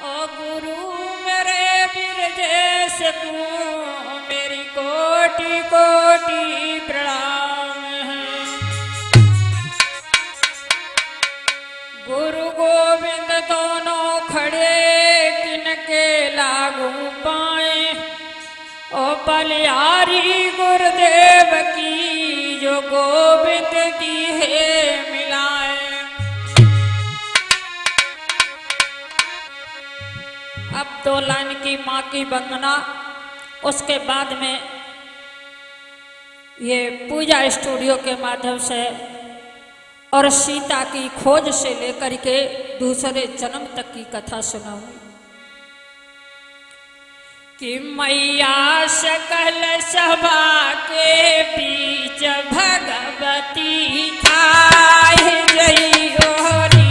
ओ गुरु मेरे बिरजेश को मेरी कोटि कोटि प्रणाम है। गुरु गोविंद दोनों खड़े किनके लागू पाए, ओ बलिहारी गुरुदेव की जो गोविंद की है मिलाए। अब 2 लाइन की माँ की वंदना, उसके बाद में ये पूजा स्टूडियो के माध्यम से और सीता की खोज से लेकर के दूसरे जन्म तक की कथा सुनाऊंगी कि मैया सकल सभा के बीच भगवती थाई जइयो री।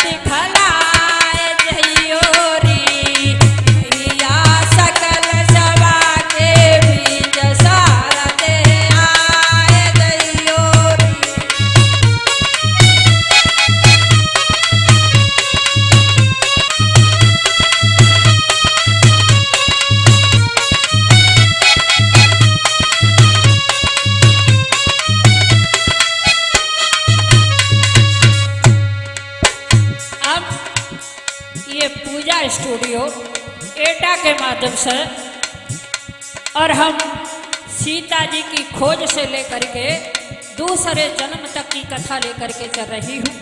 दिखलाए जइयो री भैया सकल सवा के बीच सारा दे आए जइयो री। ये पूजा स्टूडियो एटा के माध्यम से और हम सीता जी की खोज से लेकर के दूसरे जन्म तक की कथा लेकर के चल रही हूँ।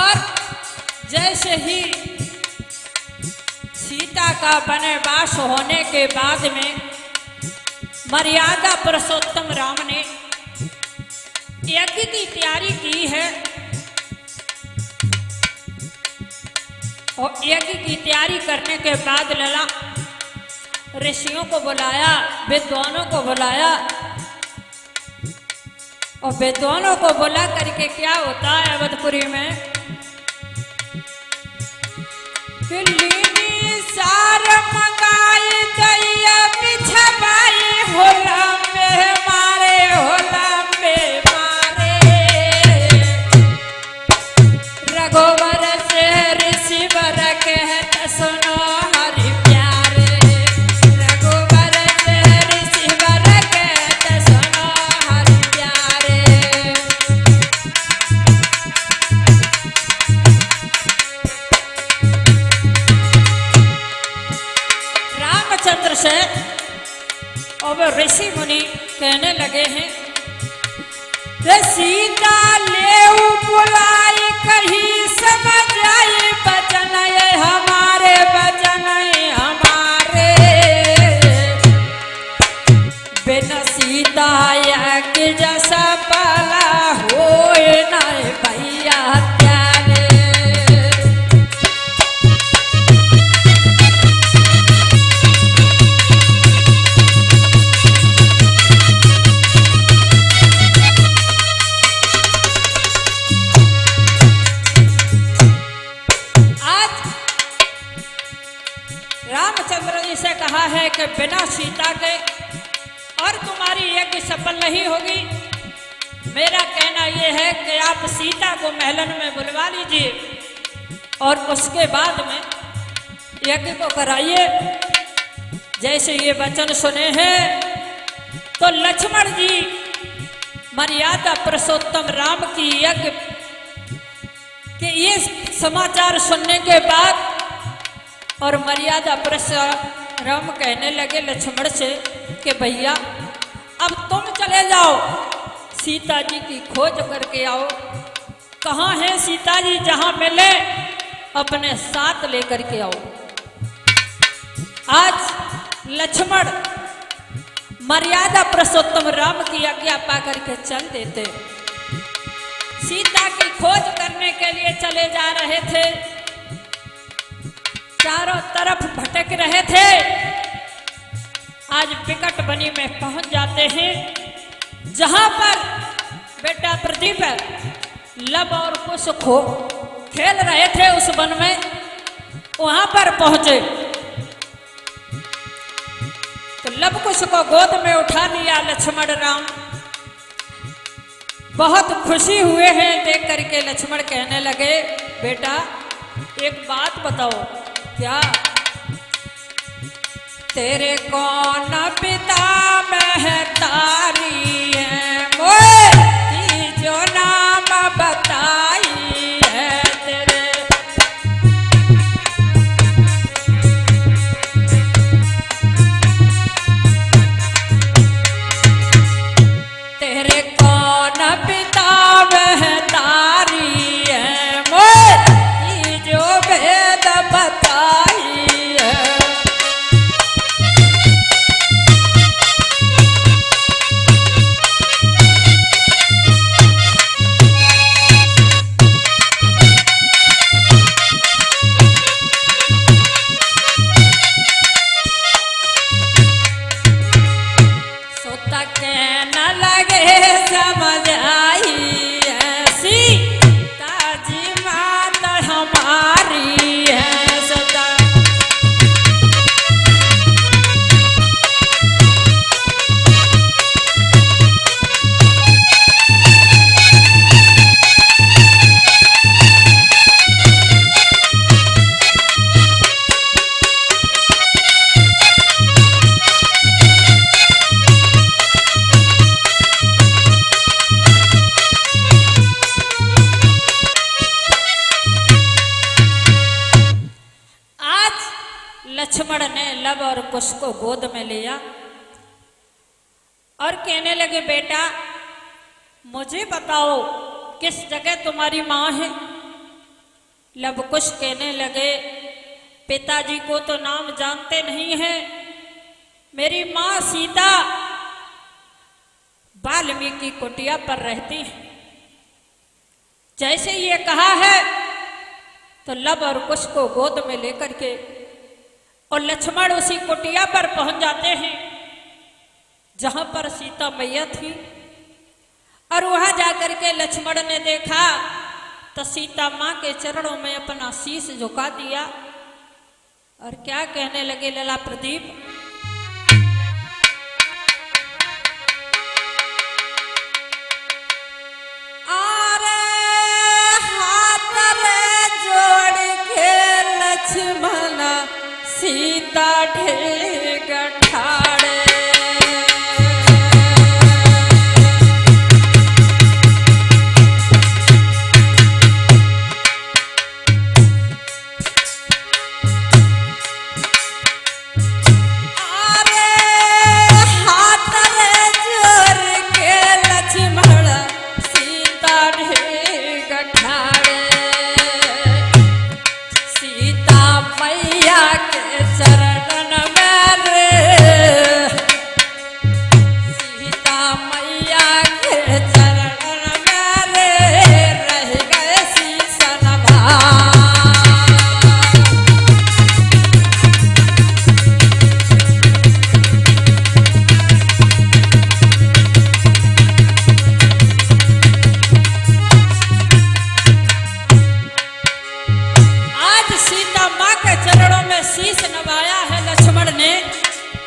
और जैसे ही सीता का वनवास होने के बाद में मर्यादा पुरुषोत्तम राम ने यज्ञ की तैयारी की है और यज्ञ की तैयारी करने के बाद लला ऋषियों को बुलाया, विद्वानों को बुलाया और विद्वानों को बुला करके क्या होता है अवधपुरी में सार मंगाई दैया बिछवाई होला में मारे होला में रघुवर से ऋषि वर कहत सुनो हरि प्यारे रघुवर से ऋषि वर कहत सुनो हरि प्यारे। रामचंद्र से और ऋषि मुनि कहने लगे हैं सीता ले बुलाई कहीं समझ आई बचन ये हमारे बचन ये हमारे बिना सीता यज्ञ जैसा पला होए न भैया त्यारे। रामचंद्र जी से कहा है कि बिना सीता के और तुम्हारी यज्ञ सफल नहीं होगी। मेरा कहना यह है कि आप सीता को महलन में बुलवा लीजिए और उसके बाद में यज्ञ को कराइए। जैसे ये वचन सुने हैं तो लक्ष्मण जी मर्यादा पुरुषोत्तम राम की यज्ञ के ये समाचार सुनने के बाद और मर्यादा पुरुष राम कहने लगे लक्ष्मण से कि भैया अब तुम चले जाओ सीता जी की खोज करके आओ। कहाँ है सीता जी, जहां मिले अपने साथ लेकर के आओ। आज लक्ष्मण मर्यादा पुरुषोत्तम राम की आज्ञा पा करके चल देते, सीता की खोज करने के लिए चले जा रहे थे। चारों तरफ भटक रहे थे। आज विकट बनी में पहुंच जाते हैं जहां पर बेटा प्रदीप लब और कुश खो खेल रहे थे उस वन में। वहां पर पहुंचे तो लब कुश को गोद में उठा लिया लक्ष्मण राम। बहुत खुशी हुए हैं देख करके। लक्ष्मण कहने लगे बेटा एक बात बताओ। क्या तेरे कौन पिता महतारी है मोती जो नाम बताई है तेरे। तेरे कौन पिता महतारी है मोती जो भेद बताई है। सोता के न लगे समझ आई कुश को गोद में लिया और कहने लगे, बेटा मुझे बताओ किस जगह तुम्हारी माँ है। लव कुश कहने लगे, पिताजी को तो नाम जानते नहीं है, मेरी माँ सीता वाल्मीकि कुटिया पर रहती है। जैसे ये कहा है तो लव और कुश को गोद में लेकर के और लक्ष्मण उसी कुटिया पर पहुंच जाते हैं जहां पर सीता मैया थी। और वहां जाकर के लक्ष्मण ने देखा तो सीता मां के चरणों में अपना शीश झुका दिया और क्या कहने लगे, लला प्रदीप, सीता ढेग ठाड़े।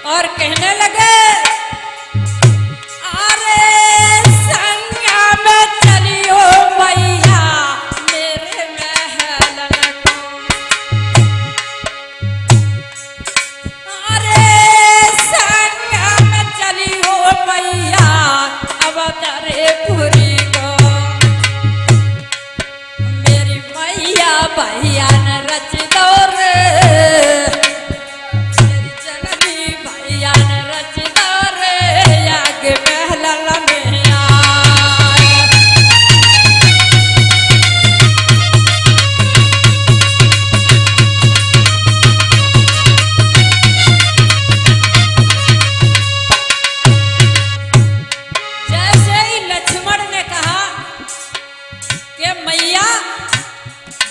और कहने लगे, अरे संगा में चलियो मैया मेरे महल को, अरे संगा में चलियो मैया अवतारपुरी को, मेरी मैया भैया न रच दो रे,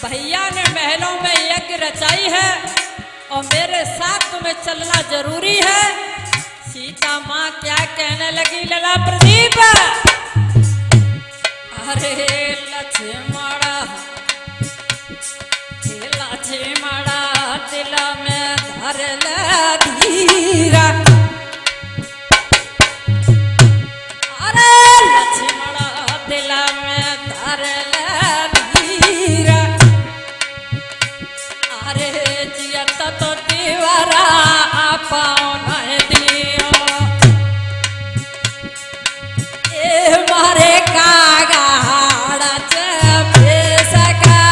भैया ने महलों में यज्ञ रचाई है और मेरे साथ तुम्हें चलना जरूरी है। सीता माँ क्या कहने लगी, लला प्रदीप, अरे लक्ष्मणा दिल में धर ले धीरा, अरे लक्ष्मणा दिल में धर ले धीरा, अरे जियत तो दीवारा पाओ न दियो, ए मारे कागा हाड़ा चपे सका,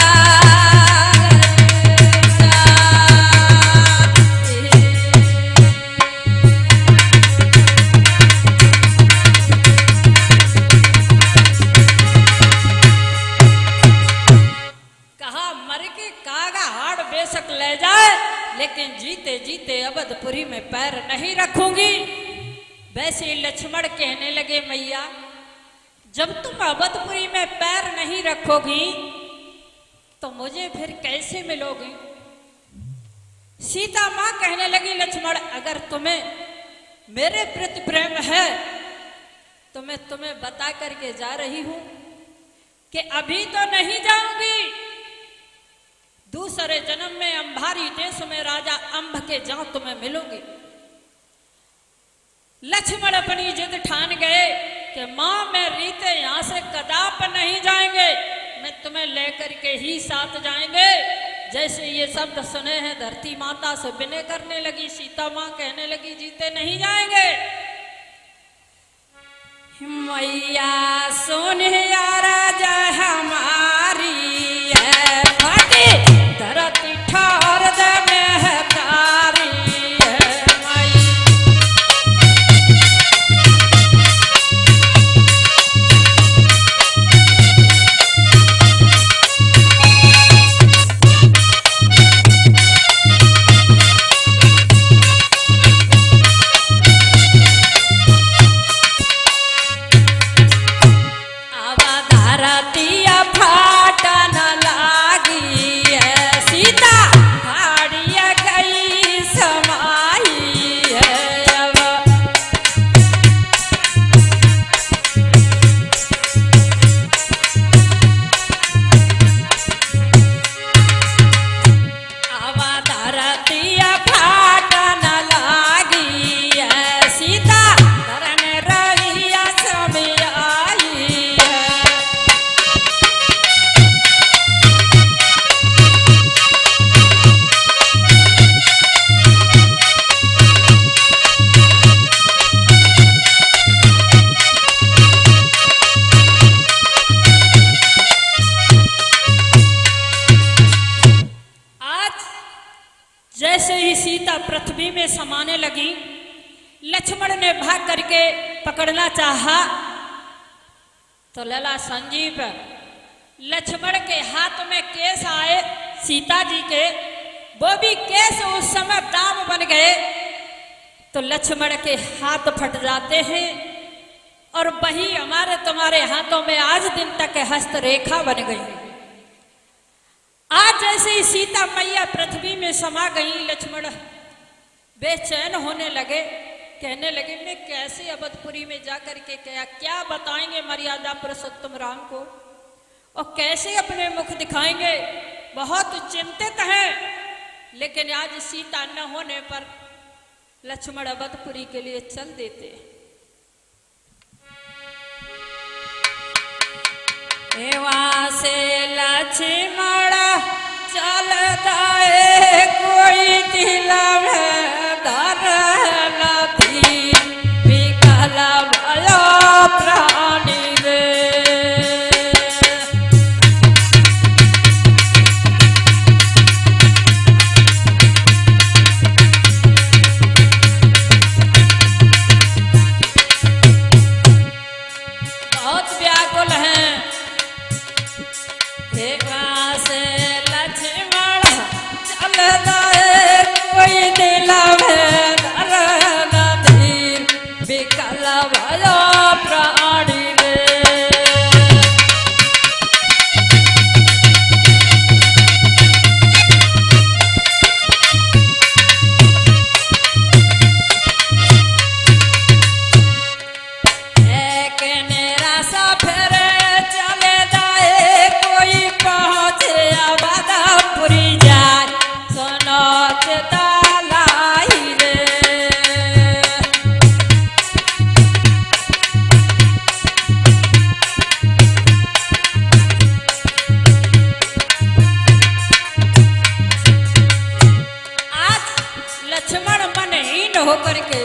कहा मर के कागा हाड़ बेशक ले जाए लेकिन जीते जीते अवधपुरी में पैर नहीं रखूंगी। वैसे लक्ष्मण कहने लगे, मैया जब तुम अवधपुरी में पैर नहीं रखोगी तो मुझे फिर कैसे मिलोगी। सीता मां कहने लगी, लक्ष्मण अगर तुम्हें मेरे प्रति प्रेम है तो मैं तुम्हें बता करके जा रही हूं कि अभी तो नहीं जाऊंगी, दूसरे जन्म में अंबारी देश में राजा अंब के जहां तुम्हें मिलूंगी। लक्ष्मण अपनी जिद ठान गए कि मां मैं रीते यहां से कदाप नहीं जाएंगे, मैं तुम्हें लेकर के ही साथ जाएंगे। जैसे ये शब्द सुने हैं धरती माता से विनय करने लगी। सीता मां कहने लगी, जीते नहीं जाएंगे। मैया सोने राजा हमारी है धरती ठार दे में तारी है। करके पकड़ना चाहा तो लला संजीव लक्ष्मण के हाथ में केस आए सीता जी के, वो भी केस उस समय दाम बन गए तो लक्ष्मण के हाथ फट जाते हैं और वही हमारे तुम्हारे हाथों में आज दिन तक हस्तरेखा बन गई। आज जैसे ही सीता मैया पृथ्वी में समा गई, लक्ष्मण बेचैन होने लगे, कहने लगे मैं कैसे अवधपुरी में जाकर के क्या बताएंगे मर्यादा पुरुषोत्तम राम को और कैसे अपने मुख दिखाएंगे, बहुत चिंतित हैं। लेकिन आज सीता न होने पर लक्ष्मण अवधपुरी के लिए चल देते। वहाँ से लक्ष्मण चलता है कोई दिल में धर नथी विकल भयो प्राणी रे। बहुत व्याकुल हैं। कोई दिल में नथी विकल भयो प्राणी रे। एक निराशा फिर चले जाए कोई पहुँचे अवधपुरी जाए सुनो चितालाई रे। आज लक्ष्मण मनहीन होकर के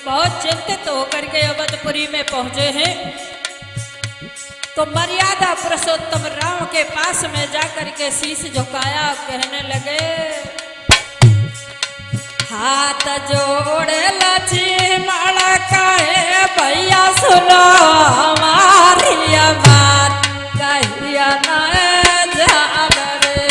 बहुत चिंतित होकर के अवधपुरी में पहुंचे हैं तो मर्यादा पुरुषोत्तम राम के पास में जाकर के शीश झुकाया, कहने लगे हाथ जोड़े लक्ष्मण कहे भैया सुनो हमारी बात कहिया न जाब रे।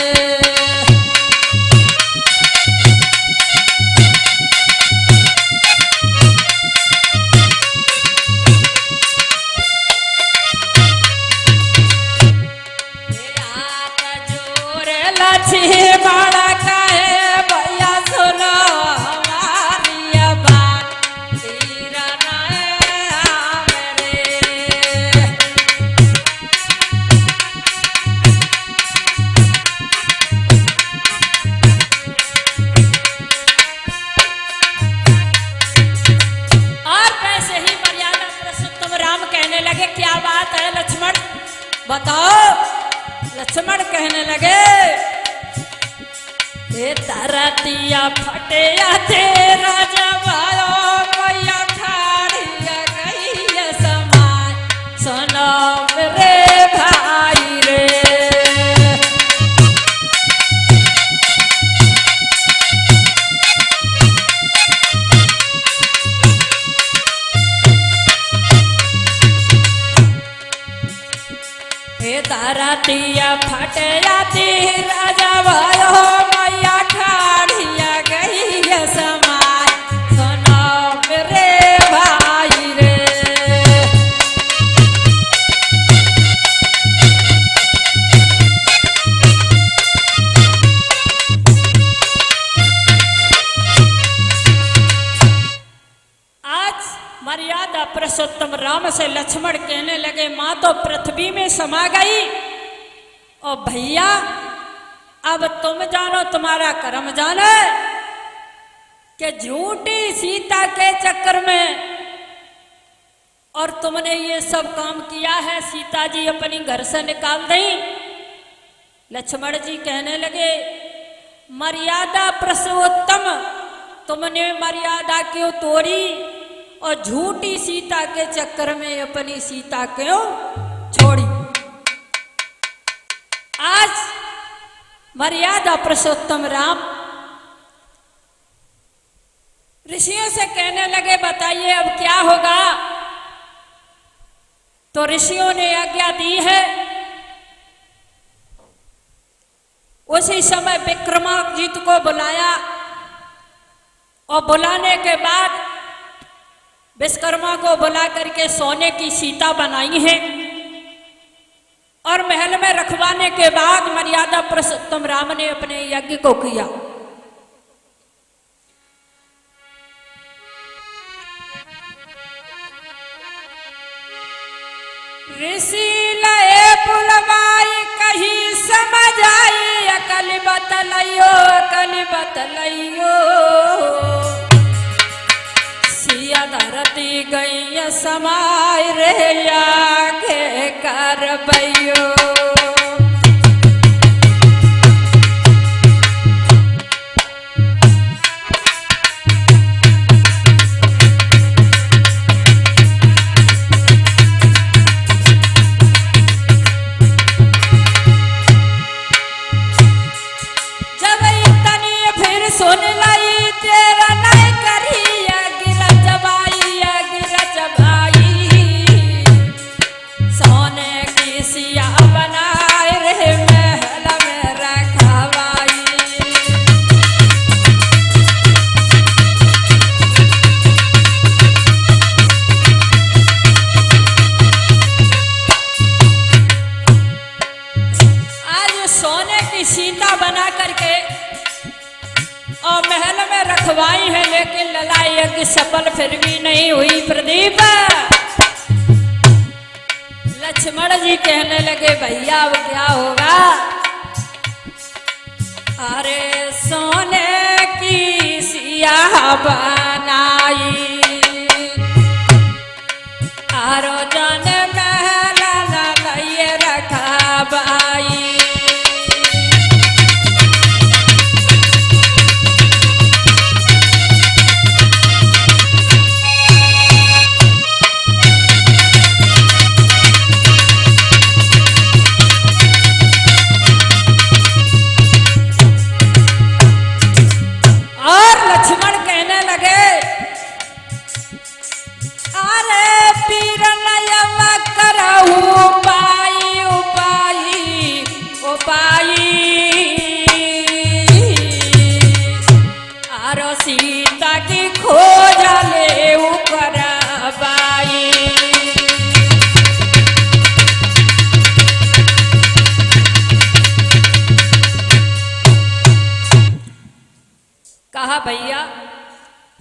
हाथ जोड़े लक्ष्मण कहे भैया सुनो हमारी बात तीर न आवे रे। और वैसे ही मर्यादा पुरुषोत्तम राम कहने लगे क्या बात है लक्ष्मण बताओ। लक्ष्मण कहने लगे धरतिया फटे तेरा जबायो मैया ठाड़िया गई समाय सुनो रे भाई रे। धरतिया फटे तेरा भयो मैया ठाड़िया गई समाय सुनो रे भाई रे। आज मर्यादा पुरुषोत्तम राम से लक्ष्मण कहने लगे माँ तो पृथ्वी में समा गई और भैया अब तुम जानो तुम्हारा कर्म जाने कि झूठी सीता के चक्कर में और तुमने ये सब काम किया है, सीता जी अपनी घर से निकाल दी। लक्ष्मण जी कहने लगे मर्यादा पुरुषोत्तम तुमने मर्यादा क्यों तोड़ी और झूठी सीता के चक्कर में अपनी सीता क्यों छोड़ी। आज मर्यादा पुरुषोत्तम राम ऋषियों से कहने लगे बताइए अब क्या होगा। तो ऋषियों ने आज्ञा दी है। उसी समय विक्रमादित्य को बुलाया और बुलाने के बाद विश्वकर्मा को बुला करके सोने की सीता बनाई है और महल में रखवाने के बाद मर्यादा पुरुषोत्तम राम ने अपने यज्ञ को किया। ऋषि लए बुलवाई कहीं समझ आई अकल बतलइयो सिया धरती गई समाय रे आगे करबइयो। सुन लाई तेरा नहीं करी गिरज भाई सोने की सिया बनाए रे महल में रखवाई। आज सोने की सीता बना करके और महल में रखवाई है, लेकिन लड़ाई यज्ञ सफल फिर भी नहीं हुई। प्रदीप लक्ष्मण जी कहने लगे भैया अब क्या होगा। अरे सोने की सिया बनाई आरो जन महल न लइए रखवाई। सीता की खोज ले बाई। कहा भैया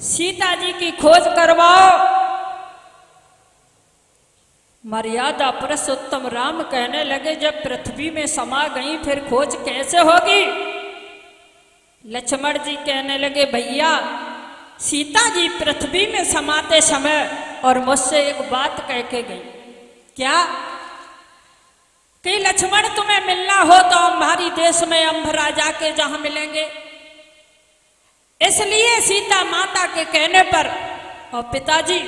सीता जी की खोज करवाओ। मर्यादा पुरुषोत्तम राम कहने लगे जब पृथ्वी में समा गई फिर खोज कैसे होगी। लक्ष्मण जी कहने लगे भैया सीता जी पृथ्वी में समाते समय और मुझसे एक बात कह के गई। क्या कि लक्ष्मण तुम्हें मिलना हो तो हमारी देश में अम्भ राजा के जहां मिलेंगे। इसलिए सीता माता के कहने पर और पिताजी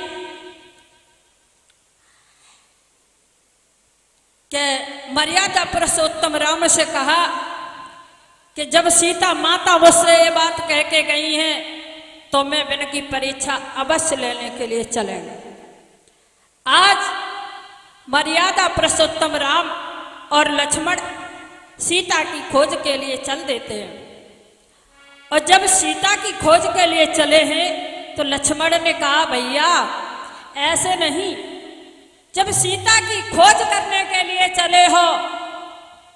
के मर्यादा पुरुषोत्तम राम से कहा कि जब सीता माता मुझसे ये बात कह के गई हैं तो मैं इनकी परीक्षा अवश्य लेने के लिए चलेंगे। आज मर्यादा पुरुषोत्तम राम और लक्ष्मण सीता की खोज के लिए चल देते हैं। और जब सीता की खोज के लिए चले हैं तो लक्ष्मण ने कहा भैया ऐसे नहीं, जब सीता की खोज करने के लिए चले हो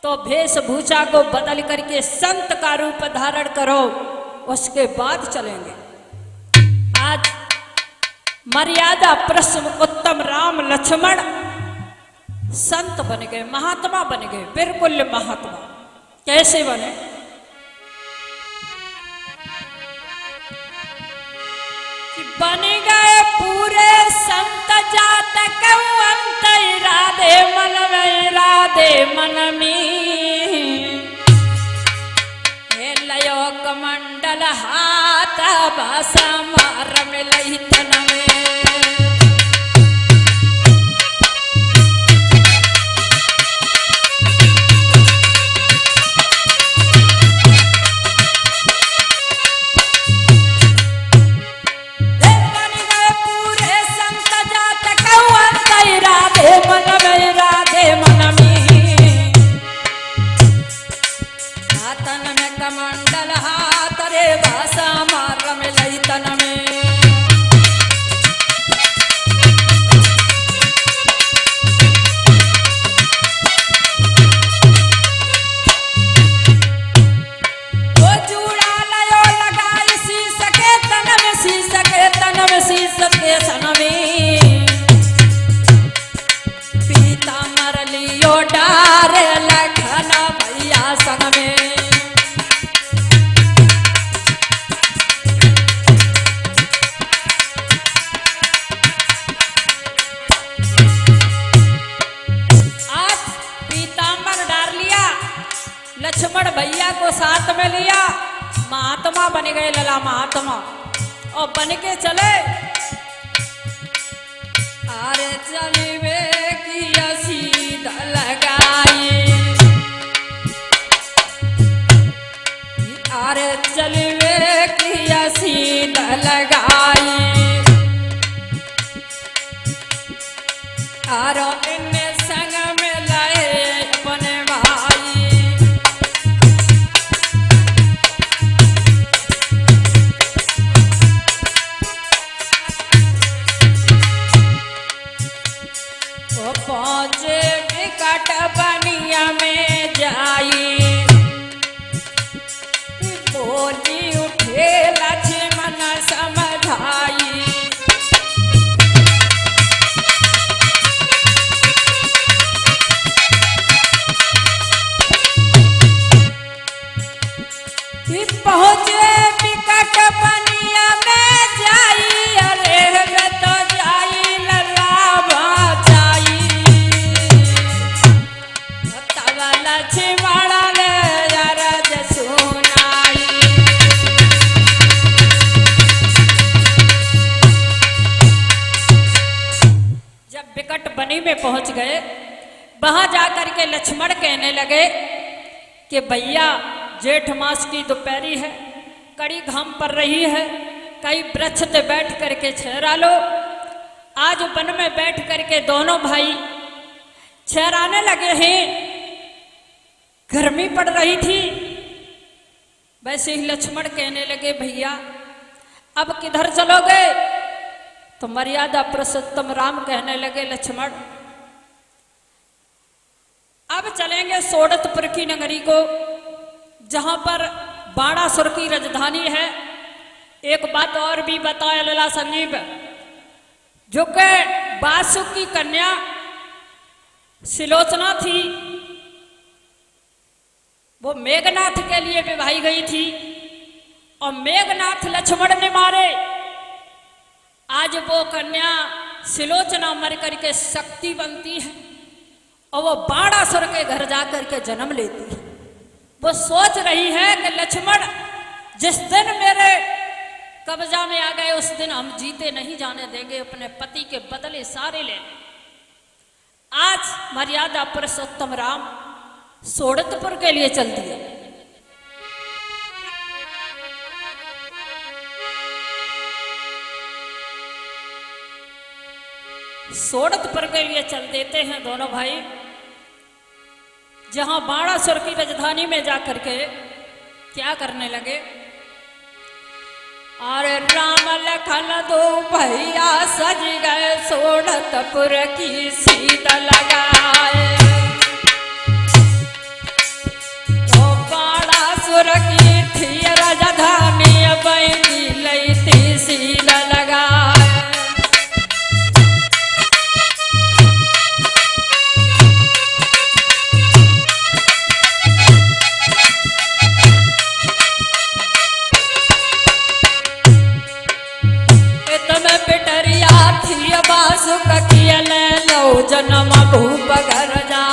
तो वेशभूषा को बदल करके संत का रूप धारण करो, उसके बाद चलेंगे। आज मर्यादा पुरुषोत्तम राम लक्ष्मण संत बन गए, महात्मा बन गए, बिल्कुल महात्मा। कैसे बने? कि बन गए पूरे संत जात अंत इरादे मन में, इरादे मन में लयो कमंडल हाथ भाषा मार मिलई तन में। महात्मा बन गए लला महात्मा और बन के चले। अरे चलिवे की सीधा लगाई, अरे चलिवे की सीधा लगाई, आरो इन्ने संग में लाए अपने भाई। वो पहुंचे विकट बनिया में जाई, बोली उठे लक्ष्मण समझाई। पहुंचे विकट बनिया में जाई, अरे वे तो जाई लला बचाई। तब लक्ष्मण ने अरज सुनाई। जब विकट बनी में पहुंच गए, वहां जाकर के लक्ष्मण कहने लगे कि भैया जेठ मास की दोपहरी है, कड़ी घाम पड़ रही है, कई वृक्ष पे बैठ करके ठहरा लो। आज वन में बैठ करके दोनों भाई ठहराने लगे हैं। गर्मी पड़ रही थी। वैसे ही लक्ष्मण कहने लगे भैया अब किधर चलोगे? तो मर्यादा पुरुषोत्तम राम कहने लगे लक्ष्मण अब चलेंगे सोडतपुर की नगरी को, जहां पर बाणासुर की राजधानी है। एक बात और भी बताया लला संजीव, जो कि वासुक की कन्या सिलोचना थी, वो मेघनाथ के लिए विवाही गई थी और मेघनाथ लक्ष्मण ने मारे। आज वो कन्या सिलोचना मर करके शक्ति बनती है और वो बाणासुर के घर जाकर के जन्म लेती है। वो सोच रही है कि लक्ष्मण जिस दिन मेरे कब्जा में आ गए उस दिन हम जीते नहीं जाने देंगे, अपने पति के बदले सारे ले लें। आज मर्यादा पुरुषोत्तम राम सोडतपुर के लिए चल दिए। सोडतपुर के लिए चल देते हैं दोनों भाई, जहां बाणासुर की राजधानी में जाकर के क्या करने लगे। अरे राम लखन दो भैया सज गए सोडतपुर की सीता लगाए। तो बाणासुर की थी राजधानी बनी लई थी सीता लगाए। बासुक कियल लो जन्म भूप घर जा।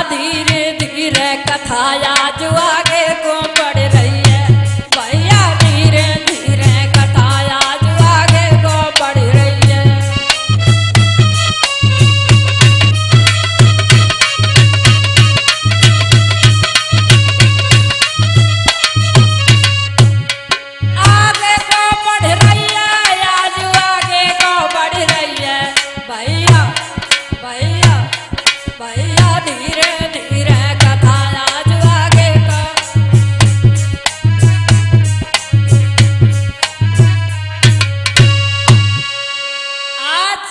धीरे धीरे कथा आज आगे को बढ़ रही है। भैया धीरे धीरे कथा आज आगे को बढ़ रही है। आगे को बढ़ रही है, आज आगे को बढ़ रही है। भैया भैया भैया धीरे धीरे कथा आज आगे का। आज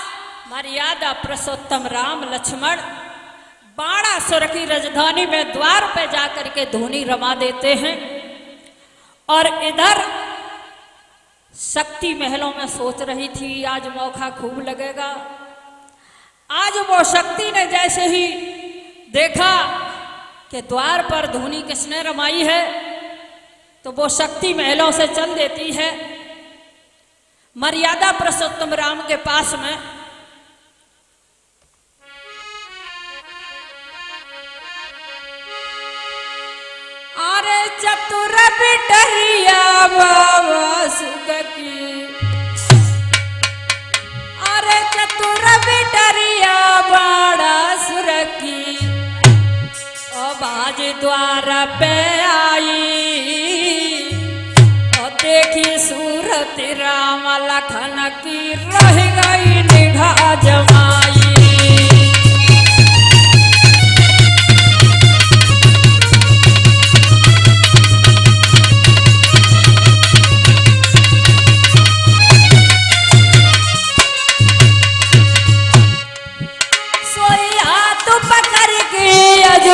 मर्यादा पुरुषोत्तम राम लक्ष्मण बाणासुर की राजधानी में द्वार पे जाकर के धूनी रमा देते हैं। और इधर शक्ति महलों में सोच रही थी आज मौका खूब लगेगा। आज वो शक्ति ने जैसे ही देखा कि द्वार पर धूनी किसने रमाई है, तो वो शक्ति महलों से चल देती है मर्यादा पुरुषोत्तम राम के पास में। अरे चतुर बिटरिया बाबा सुख की, अरे चतुर बिटरिया बाणासुर की, ओ बाज द्वार पे आई, और देखी सूरत राम लखन की रह गई निगाह जमाई।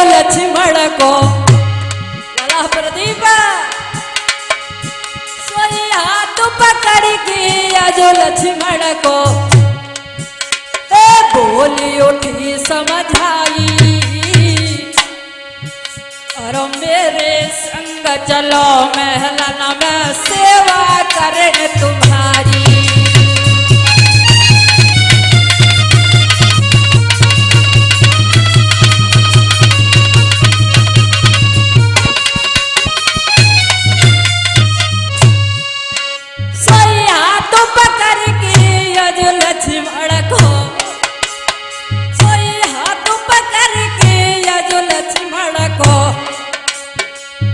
लक्ष्मण को लला प्रदीप सोई हाथ पकड़ के अजो लक्ष्मण को बोली उठी समझाई, और मेरे संग चलो महलन में सेवा करे तुम्हारी। लक्ष्मण को सोई हाथ पकड़ के यजो लक्ष्मण को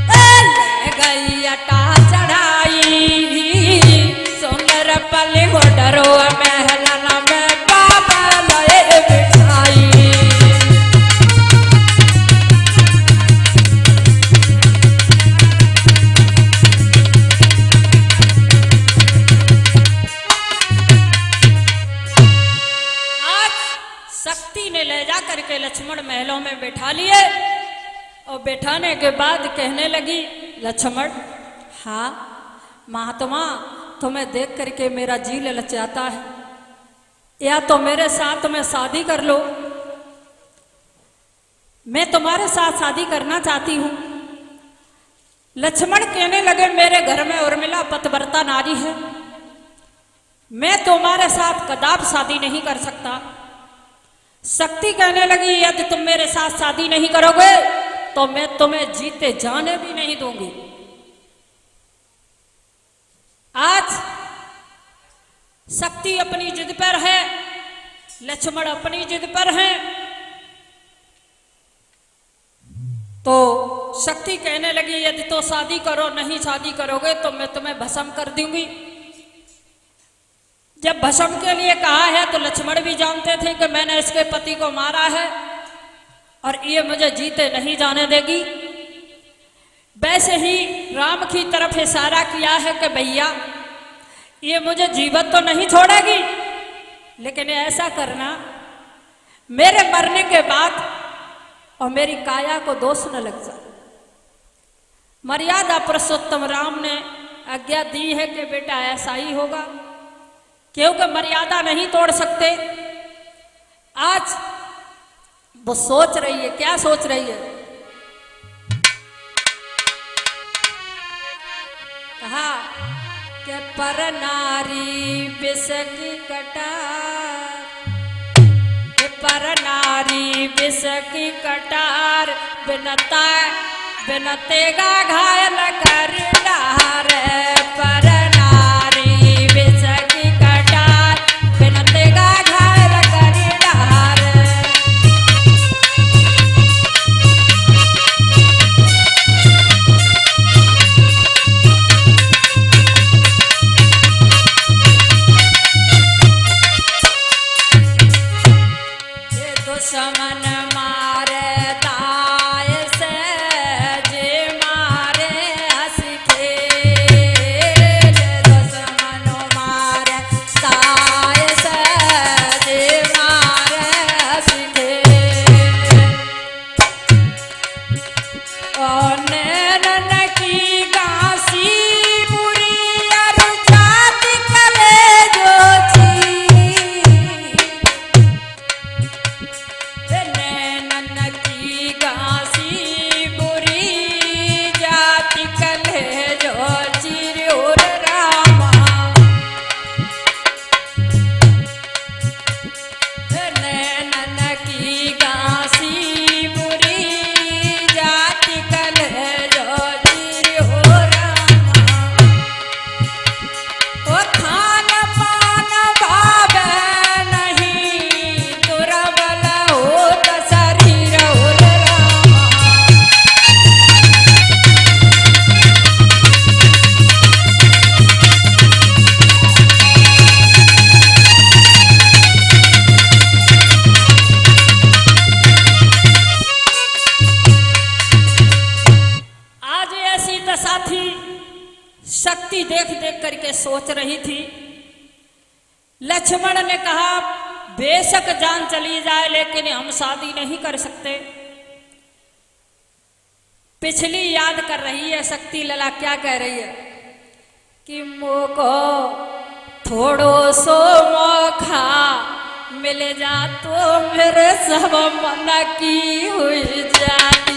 ले गई अटा चढ़ाई, सुंदर पल को डरो महलन में बाबा लए बिठाई। शक्ति ने ले जा करके लक्ष्मण महलों में बैठा लिए, और बैठाने के बाद कहने लगी लक्ष्मण, हाँ महात्मा तुम्हें देख करके मेरा जी ललचाता है, या तो मेरे साथ में शादी कर लो, मैं तुम्हारे साथ शादी करना चाहती हूं। लक्ष्मण कहने लगे मेरे घर में उर्मिला पतिव्रता नारी है, मैं तुम्हारे साथ कदाप शादी नहीं कर सकता। शक्ति कहने लगी यदि तुम मेरे साथ शादी नहीं करोगे तो मैं तुम्हें जीते जाने भी नहीं दूंगी। आज शक्ति अपनी जिद पर है, लक्ष्मण अपनी जिद पर है, तो शक्ति कहने लगी यदि तो शादी करो, नहीं शादी करोगे तो मैं तुम्हें भस्म कर दूंगी। जब भस्म के लिए कहा है तो लक्ष्मण भी जानते थे कि मैंने इसके पति को मारा है और ये मुझे जीते नहीं जाने देगी। वैसे ही राम की तरफ इशारा किया है कि भैया ये मुझे जीवित तो नहीं छोड़ेगी, लेकिन ऐसा करना मेरे मरने के बाद और मेरी काया को दोष न लग जाए। मर्यादा पुरुषोत्तम राम ने आज्ञा दी है कि बेटा ऐसा ही होगा, क्योंकि मर्यादा नहीं तोड़ सकते। आज वो सोच रही है, क्या सोच रही है, कहा कि पर नारी विष की कटार, पर नारी विष की कटार बिनतेगा घायल कर डार पर नारी विष की कटार बिनतेगा घायल कर डार। दुश्मन मारे दाय से जे मारे हंस खेल दुश्मन मारे दाय से जे मारे हंस खेल और नैनन की गांसी बुरी अरु जाति कले जो नैनन की गांसी बुरी जाति कले जो चिरोर रामा नैनन की गांसी बुरी जाति कले जो चिरोर रामा ओ खान पान भावे नहीं दुर्बल होत शरीर होत रामा। आज ऐसी दशा थी, शक्ति देख देख करके सोच रही थी। लक्ष्मण ने कहा बेशक जान चली जाए लेकिन हम शादी नहीं कर सकते। पिछली याद कर रही है शक्ति लला, क्या कह रही है कि मोको थोड़ो सो मौका मिल जा तो मेरे सब मन की हुई जाती।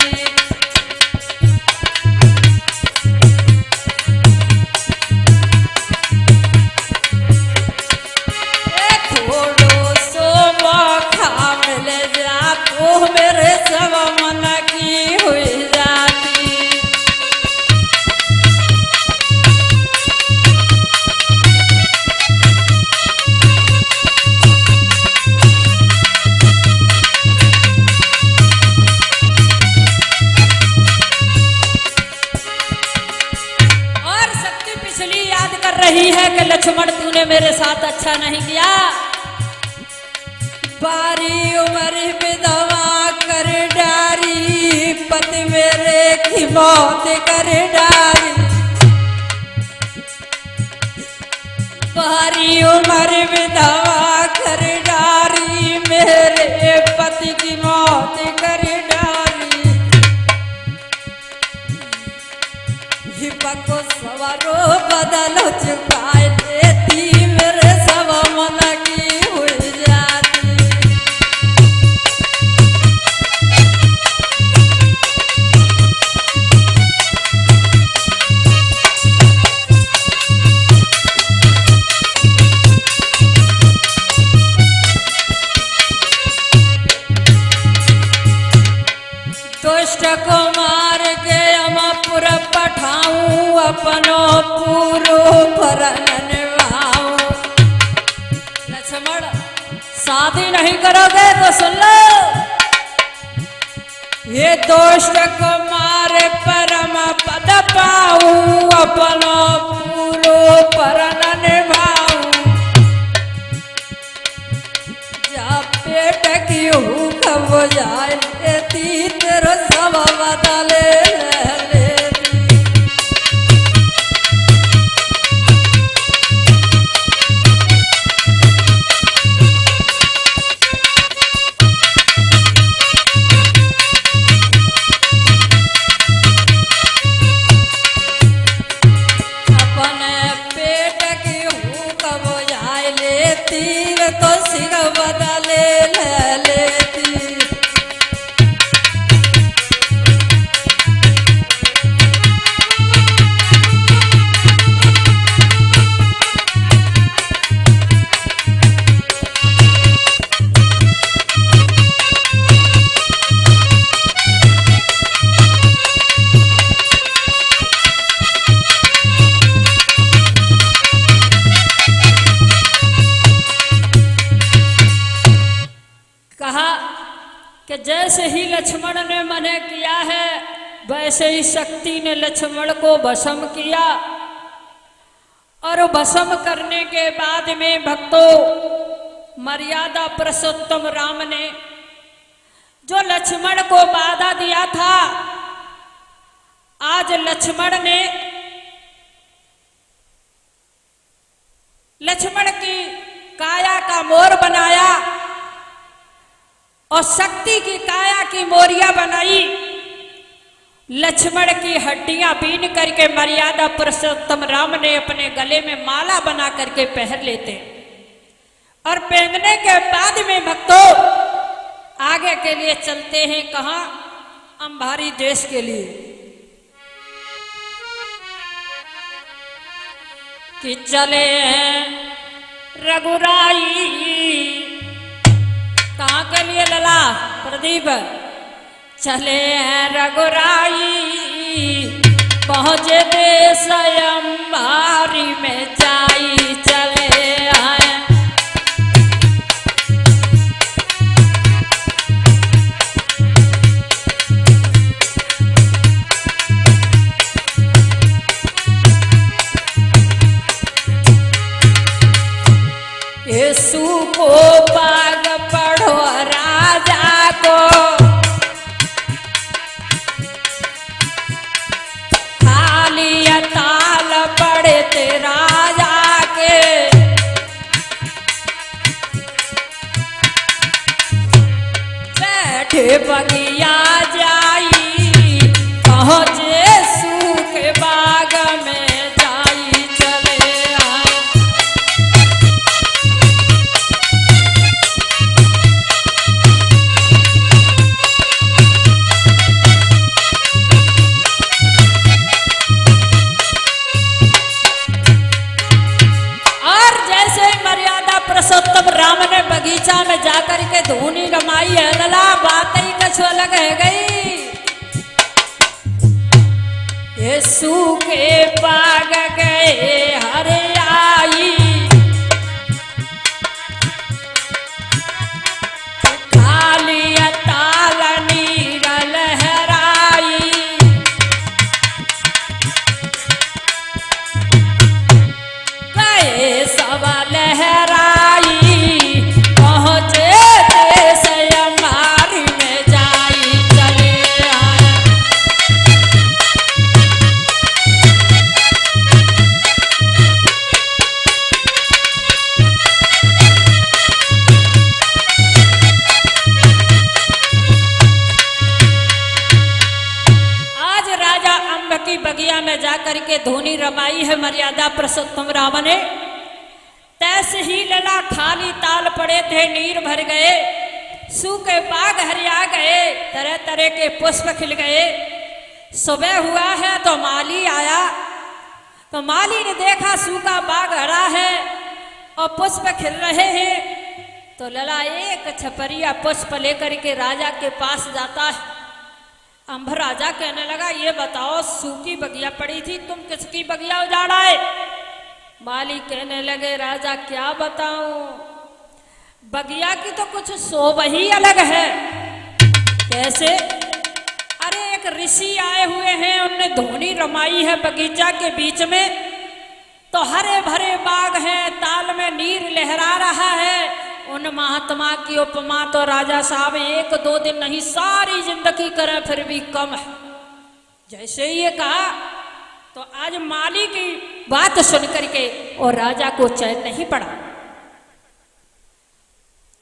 थोड़ो सो मौका मिल जा तो मेरे सब मन की हुई जाती। और शक्ति पिछली याद कर रही है कि लक्ष्मण तूने मेरे साथ अच्छा नहीं किया। बारी उम्र विधवा कर डारी पति मेरे की मौत कर डारी। बारी उम्र विधवा कर डारी मेरे पति की मौत कर डारी। हिपको सवारो बदल चुकाए देती मेरे सब मन की हुई जाती। दुष्ट को मार के अमपुर पठाऊं अपनो पूरो भरन निभाऊं। लक्ष्मण शादी नहीं करोगे तो सुन लो, ये दुष्ट को मारे परम पद पाऊं अपनो पूरो भरन निभाऊं। जा पेट की भूख बुझाए लेती तेरो सब बदले लेती। अपने पेट की भूख बुझाए लेती तो सिर बदले लेती। कि जैसे ही लक्ष्मण ने मना किया है वैसे ही शक्ति ने लक्ष्मण को भस्म किया। और भस्म करने के बाद में भक्तों मर्यादा पुरुषोत्तम राम ने जो लक्ष्मण को बाधा दिया था, आज लक्ष्मण की काया का मोर बनाया और शक्ति की काया की मोरिया बनाई। लक्ष्मण की हड्डियां बीन करके मर्यादा पुरुषोत्तम राम ने अपने गले में माला बना करके पहन लेते और पहनने के बाद में भक्तों आगे के लिए चलते हैं। कहां? अंबारी देश के लिए। कि चले हैं रघुराई। कहां के लिए लला प्रदीप? चले हैं रघुराई, पहुंचे देश अंबारी में जाई। चले हैं यीशु को पाग पढ़ो राजा को, खाली ताल पड़े ते राजा के। बैठे बगिया जाई, पहुंचे सूखे बाग में जाई। चले आए पुरुषोत्तम राम ने बगीचा में जाकर के धूनी रमाई है लला, बात ही कुछ अलग है गई। यीशु के पाग गए हरे आई, खाली ताल नीर लहराई। गए सब लहरा बगिया में जाकर के धूनी रमाई है मर्यादा पुरुषोत्तम राम ने। तैसे ही लला खाली ताल पड़े थे, नीर भर गए, सूखे बाग हरिया गए, तरह तरह के पुष्प खिल गए। सुबह हुआ है तो माली आया, तो माली ने देखा सूखा बाग हरा है और पुष्प खिल रहे हैं। तो लला एक छपरिया पुष्प लेकर के राजा के पास जाता है। अंबर राजा कहने लगा, ये बताओ सूखी बगिया पड़ी थी, तुम किसकी बगिया उजाड़ा है? माली कहने लगे, राजा क्या बताऊं, बगिया की तो कुछ शोभा ही अलग है। कैसे? अरे एक ऋषि आए हुए हैं, उनने धूनी रमाई है बगीचा के बीच में, तो हरे भरे बाग है, ताल में नीर लहरा रहा है। उन महात्मा की उपमा तो राजा साहब एक दो दिन नहीं सारी जिंदगी करें फिर भी कम है। जैसे ही ये कहा तो आज माली की बात सुन करके और राजा को चैन नहीं पड़ा,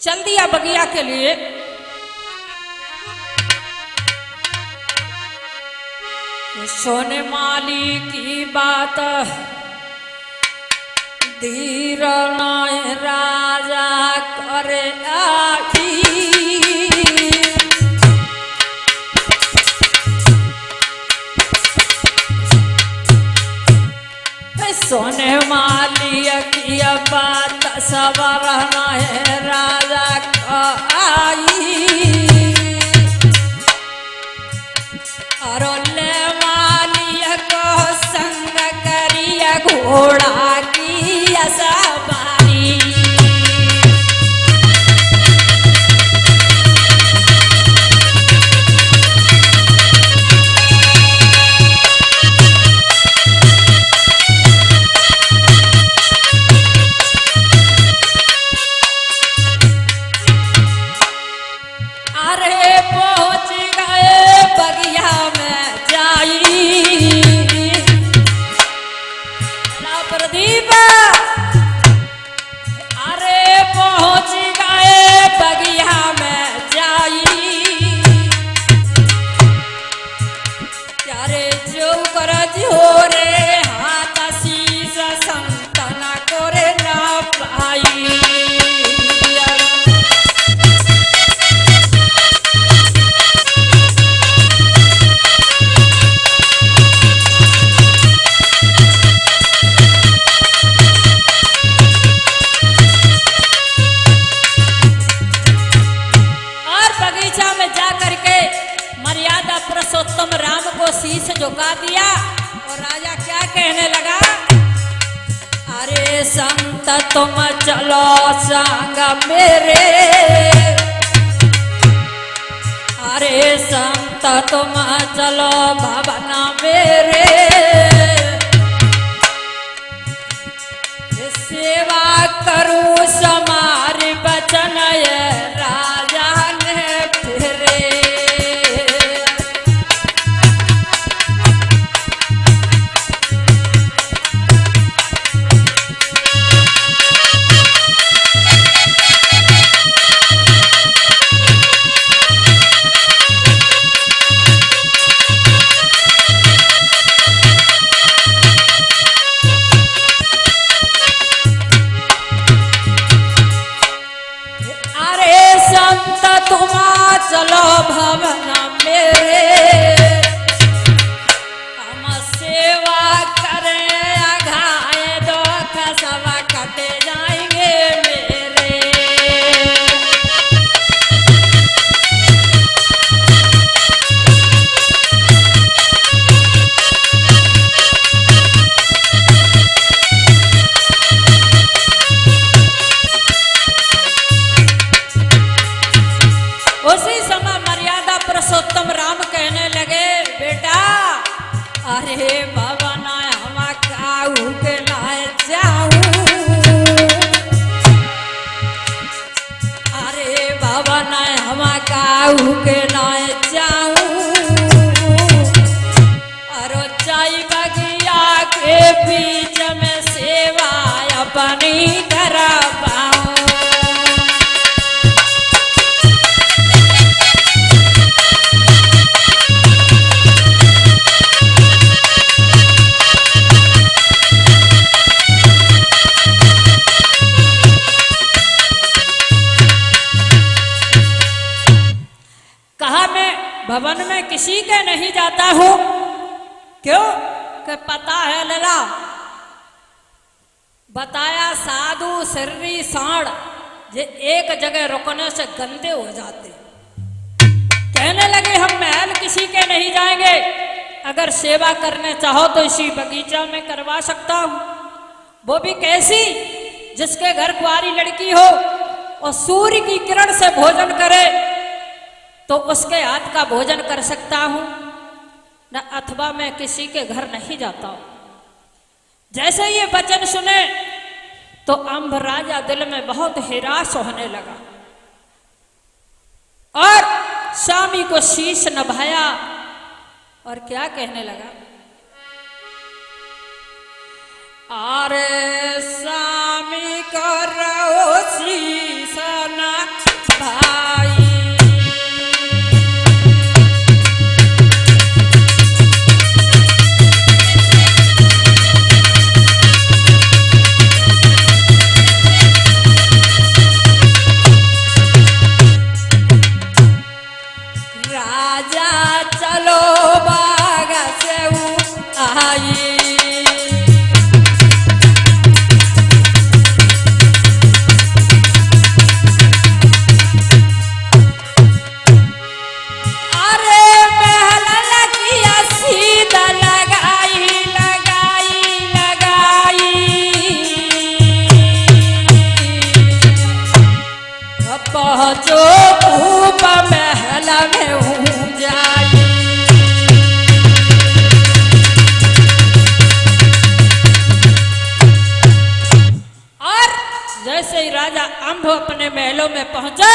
चल दिया बगिया के लिए। सोने माली की बात धीर नाय राजा करे आखी, सोने माली की बात सबर नाय राजा का आई। और ले माली को संग करिया घोड़ा की सवारी। हो रे हाथ शीस संतन करे ना पाई। पुरुषोत्तम राम को शीश झुका दिया और राजा क्या कहने लगा, अरे संत तुम चलो संग मेरे, अरे संत तुम चलो भवन मेरे, सेवा करूं समारी बचन ये राजा ने फिरे। चलो भवन मेरे, हम सेवा करें अघाए दुख सब कट जाएंगे मेरे। उसी समय मर्यादा पुरुषोत्तम राम कहने लगे, बेटा अरे बाबा ना हम काऊ के लाए जाऊं, अरे बाबा ना हम काऊ के लाए जाऊं, और चाई बगिया के बीच में सेवा अपनी करा पाऊं। भवन में किसी के नहीं जाता हूं, क्यों कि पता है लला, बताया साधु सर्री साढ़ जे एक जगह रुकने से गंदे हो जाते। कहने लगे हम महल किसी के नहीं जाएंगे, अगर सेवा करने चाहो तो इसी बगीचा में करवा सकता हूं, वो भी कैसी, जिसके घर कुंवारी लड़की हो और सूर्य की किरण से भोजन करे तो उसके हाथ का भोजन कर सकता हूं न, अथवा मैं किसी के घर नहीं जाता हूं। जैसे ये वचन सुने तो अम्ब राजा दिल में बहुत हिरास होने लगा और स्वामी को शीश नभाया और क्या कहने लगा, अरे स्वामी को रहो शीश नभाई, जो धूप महल में हूँ जाई। और जैसे ही राजा अम्भ अपने महलों में पहुंचे,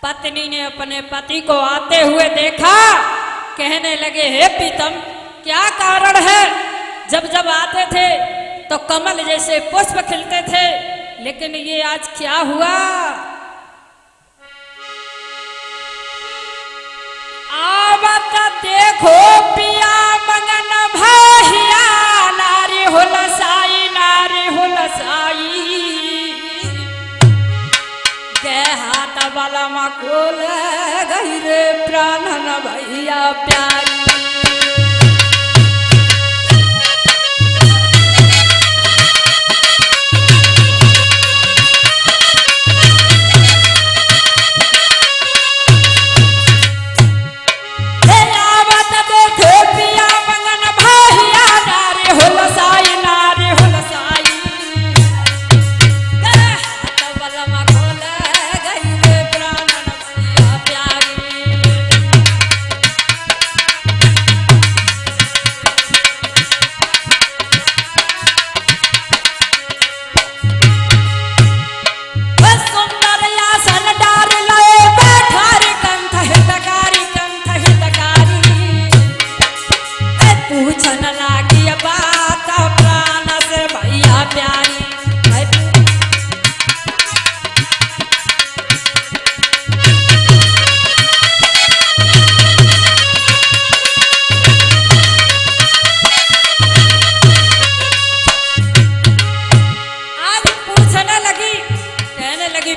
पत्नी ने अपने पति को आते हुए देखा, कहने लगे, हे प्रीतम क्या कारण है, जब जब आते थे तो कमल जैसे पुष्प खिलते थे, लेकिन ये आज क्या हुआ। आवत देखो पिया मगन भा खोल गई रे प्राण न भैया प्यारी।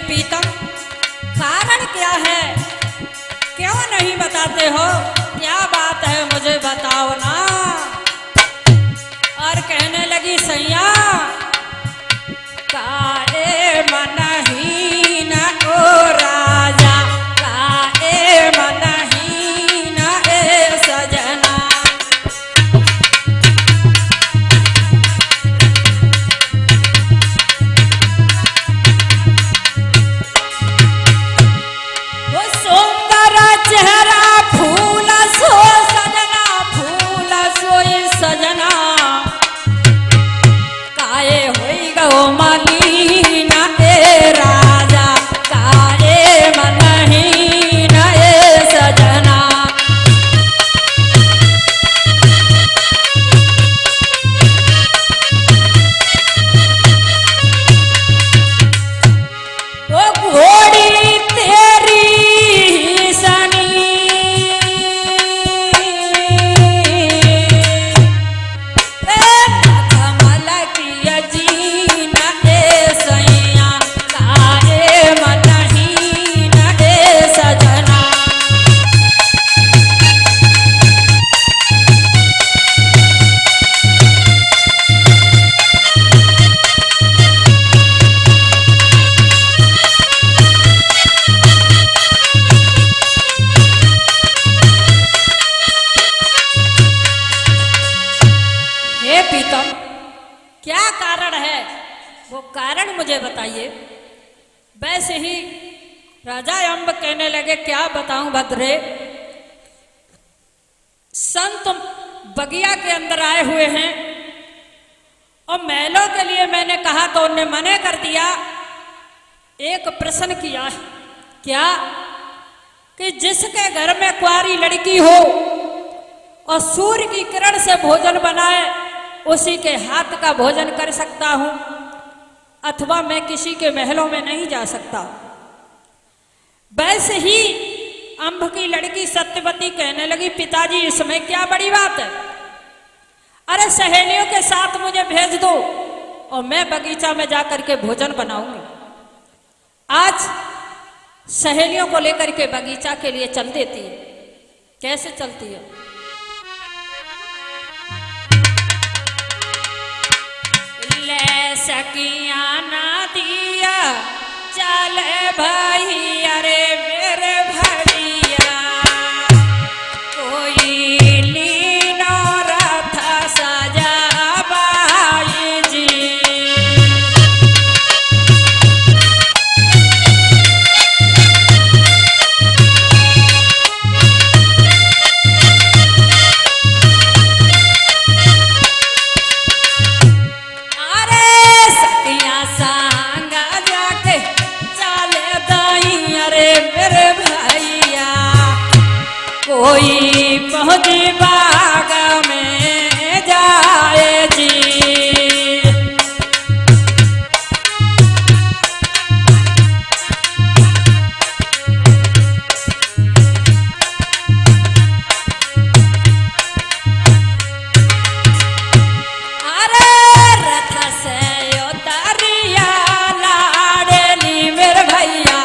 पीतम, कारण क्या है, क्यों नहीं बताते हो, क्या बात है मुझे बताओ ना। और कहने लगी सैया काए मनहीन ओ राजा, काए मनहीन ए सजना। वो सुंदर चेहरा फूल सो सजना, फूल सोई सजना। काए होई गो मलिन ए राजा, काए मनहीन ए सजना। वो घोड़ी तेरी सनी, कमल की जीन ए सैया, काए मनहीन ए सजना। हे पीतम, क्या कारण है, वो कारण मुझे बताइए। वैसे ही राजा अम्ब कहने लगे क्या बताऊं भद्रे, संत बगिया के अंदर आए हुए हैं और महलों के लिए मैंने कहा तो उन्हें मने कर दिया। एक प्रश्न किया है, क्या कि जिसके घर में कुंवारी लड़की हो और सूर्य की किरण से भोजन बनाए उसी के हाथ का भोजन कर सकता हूं, अथवा मैं किसी के महलों में नहीं जा सकता। वैसे ही अम्ब की लड़की सत्यवती कहने लगी पिताजी इसमें क्या बड़ी बात है, अरे सहेलियों के साथ मुझे भेज दो और मैं बगीचा में जाकर के भोजन बनाऊंगी। आज सहेलियों को लेकर के बगीचा के लिए चल देती है। कैसे चलती है, ले सकिया ना दिया चले भाई, अरे मेरे भैया कोई लीनो रथ सजा बाई जी। कोई पहुँची बाग में जाए जी। अरे रथ से उतरिया लाडली मेरे भैया,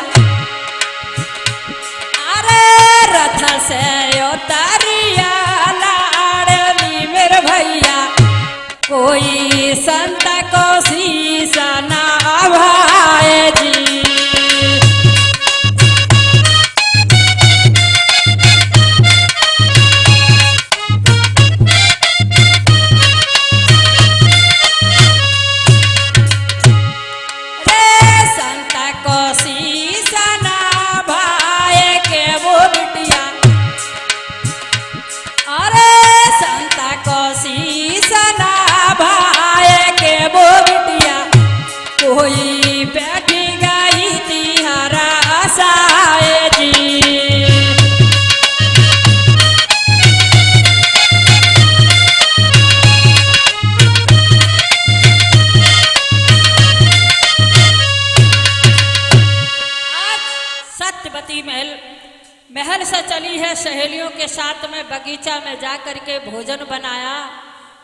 सहेलियों के साथ में बगीचा में जा करके भोजन बनाया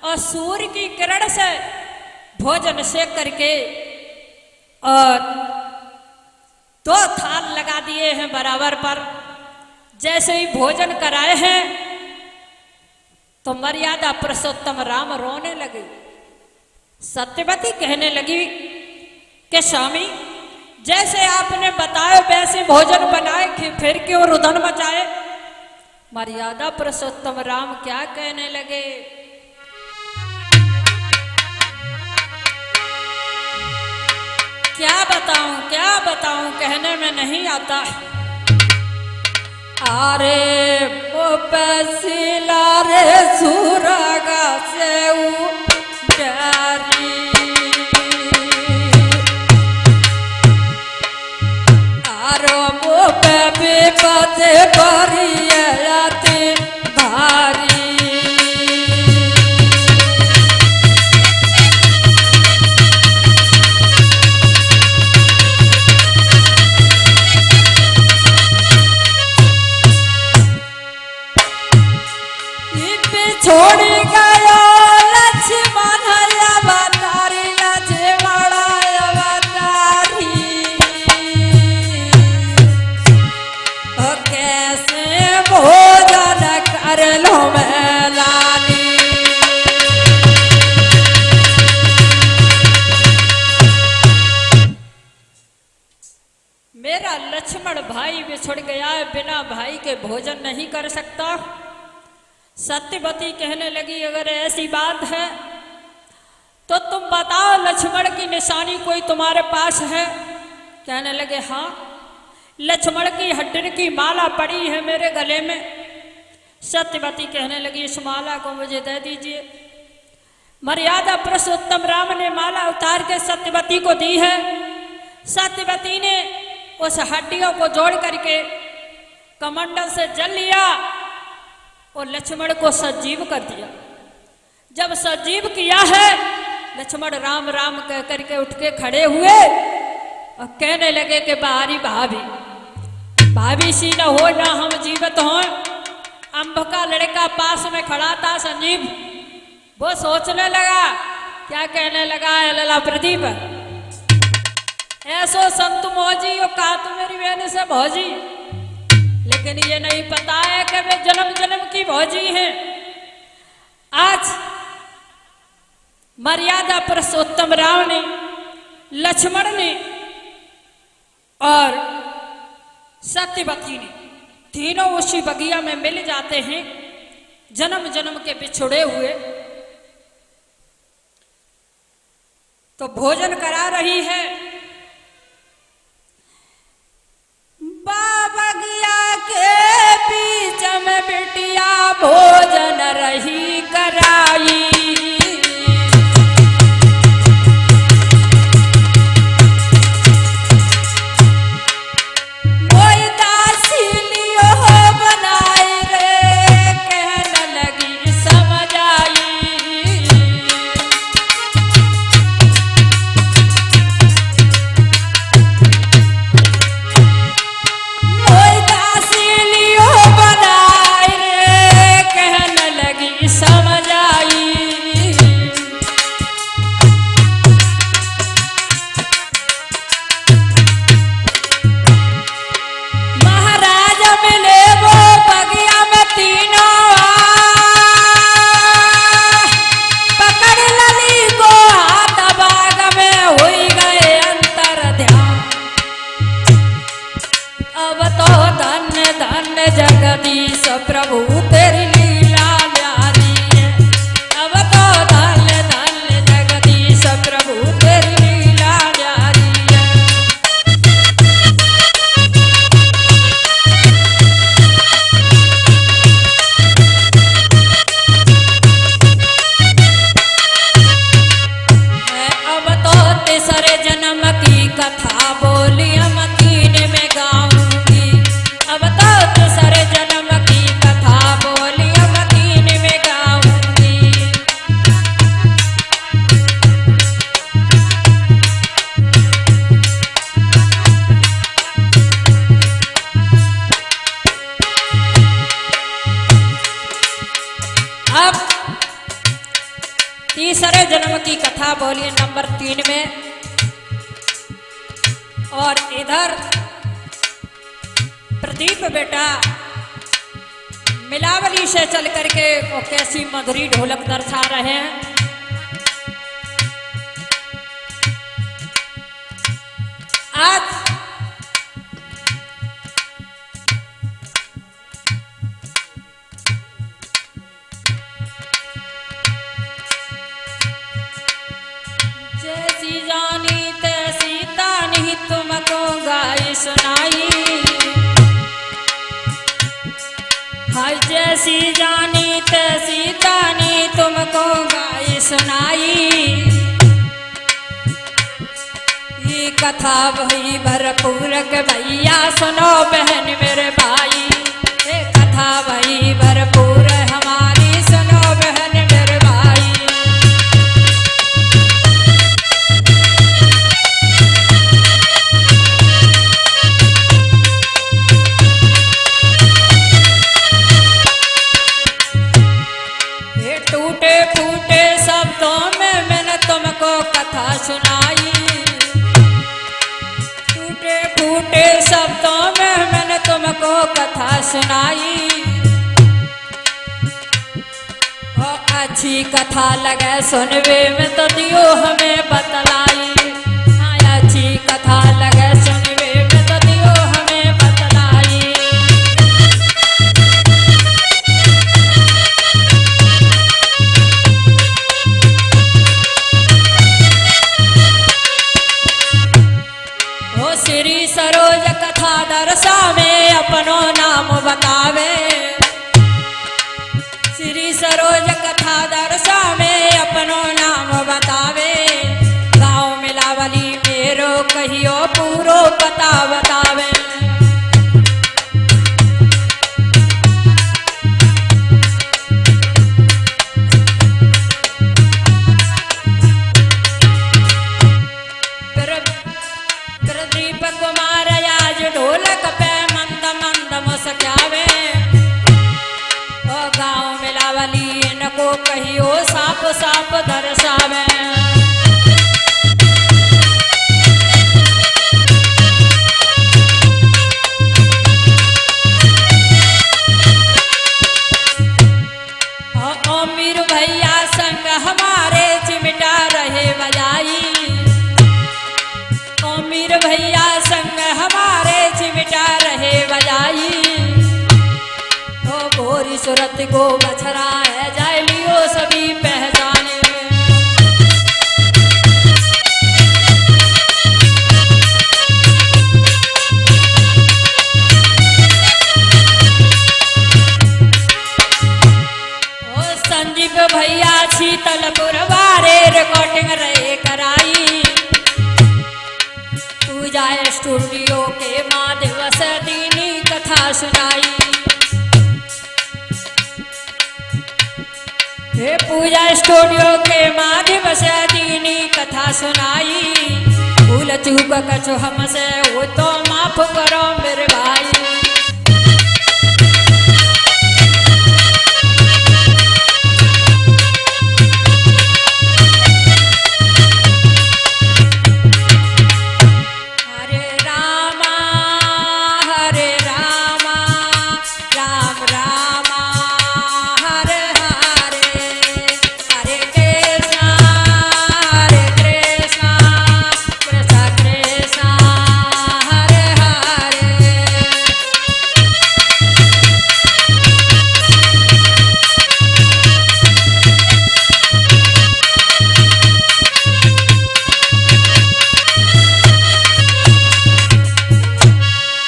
और सूर्य की किरण से भोजन सेक करके और 2 थाल लगा दिए हैं बराबर पर। जैसे ही भोजन कराए हैं तो मर्यादा पुरुषोत्तम राम रोने लगे। सत्यवती कहने लगी कि स्वामी, जैसे आपने बताया वैसे भोजन बनाए फिर क्यों रुदन मचाए। मर्यादा पुरुषोत्तम राम क्या कहने लगे, क्या बताऊं कहने में नहीं आता। अरे वो पैसिला रे सुरागा से प्यारी, अरे वो पे बचे बरी आती भारी। छोड़ गया लक्ष्मण अवतारी, लक्ष्मण अवतारी, कैसे भोजन कर लो मैलानी। मेरा लक्ष्मण भाई बिछुड़ गया है, बिना भाई के भोजन नहीं कर सकता। सत्यवती कहने लगी, अगर ऐसी बात है तो तुम बताओ लक्ष्मण की निशानी कोई तुम्हारे पास है। कहने लगे, हाँ, लक्ष्मण की हड्डी की माला पड़ी है मेरे गले में। सत्यवती कहने लगी, इस माला को मुझे दे दीजिए। मर्यादा पुरुषोत्तम राम ने माला उतार के सत्यवती को दी है। सत्यवती ने उस हड्डियों को जोड़ करके कमंडल से जल लिया और लक्ष्मण को सजीव कर दिया। जब सजीव किया है, लक्ष्मण राम राम कह करके उठ के खड़े हुए और कहने लगे कि बारी भाभी, भाभी सी न हो ना हम जीवित हों। अम्ब का लड़का पास में खड़ा था संजीव, वो सोचने लगा, क्या कहने लगा, लला प्रदीप ऐसो संत मौजी और कहा तो मेरी बहन से भौजी, लेकिन ये नहीं पता है कि वे जन्म जन्म की भौजी हैं। आज मर्यादा पुरुषोत्तम राम ने, लक्ष्मण ने और सत्यवती ने तीनों उसी बगिया में मिल जाते हैं, जन्म जन्म के बिछुड़े हुए। तो भोजन करा रही है। बगिया के बीच में बिटिया भोजन रही कराई, मोई दासी लियो बनाई रे, कहने लगी समझ आई। समझ आई। महाराज मिले वो बगिया में तीनों, पकड़ लली को हाथ बाग में हुई गए अंतर ध्यान। अब तो धन्य धन्य जगदीश प्रभु तेरी लीला न्यारी है। अब तो धन्य धन्य जगदीश प्रभु तेरी लीला न्यारी है। मैं अब तो तीसरे जन्म की कथा बोली हम तीन में गाऊंगी। अब तो तीसरे जन्म की कथा बोली तीसरे जन्म की कथा बोलिए नंबर 3 में। और इधर प्रदीप बेटा मिलावली से चल करके वो कैसी मधुरी ढोलक दर्शा रहे हैं। आज जैसी जानी तैसी तानी तुमको गाई सुनाई, हाय जैसी जानी तैसी तानी तुमको गाई सुनाई। ये कथा वही भरपूर के भैया सुनो बहन मेरे भाई, ये कथा वही भरपूर हमारी सुनो बहन मेरे भाई। ये टूटे फूटे शब्दों में मैंने तुमको कथा सुनाई, टूटे शब्दों में मैंने तुमको कथा सुनाई। और अच्छी कथा लगे सुनवे में तो दियो हमें बतलाई, हाँ अच्छी कथा लगे सुनवे में तो दियो हमें बतलाई। ओ श्री सरोज कथा दरसा में अपनो नाम बतावे, श्री सरोज कथा दरसा में अपनो नाम बतावे। गाँव मिलावली मेरो कहियो पूरो पता बतावे। प्रदीप कुमार आज ढोलक पे मंद मंद मुस्कावे, ओ गाँव मिलावली इनको कहियो साप साप दर्शावे। ओ मीर भैया संग हमारे चिमटा रहे बजाई, मीर भैया संग हमारे चिमटा रहे बजाई। ओ गोरी सूरत को बछरा है जाए लियो सभी पहचाने। ओ संजीव भैया शीतलपुर वारे रिकॉर्डिंग रहे कराई, पूजा स्टूडियो के माध्यम से दीनी कथा सुनाई। हे पूजा स्टूडियो के माध्यम से दीनी कथा सुनाई। भूल चूक कछु हमसे हो तो माफ करो मेरे भाई।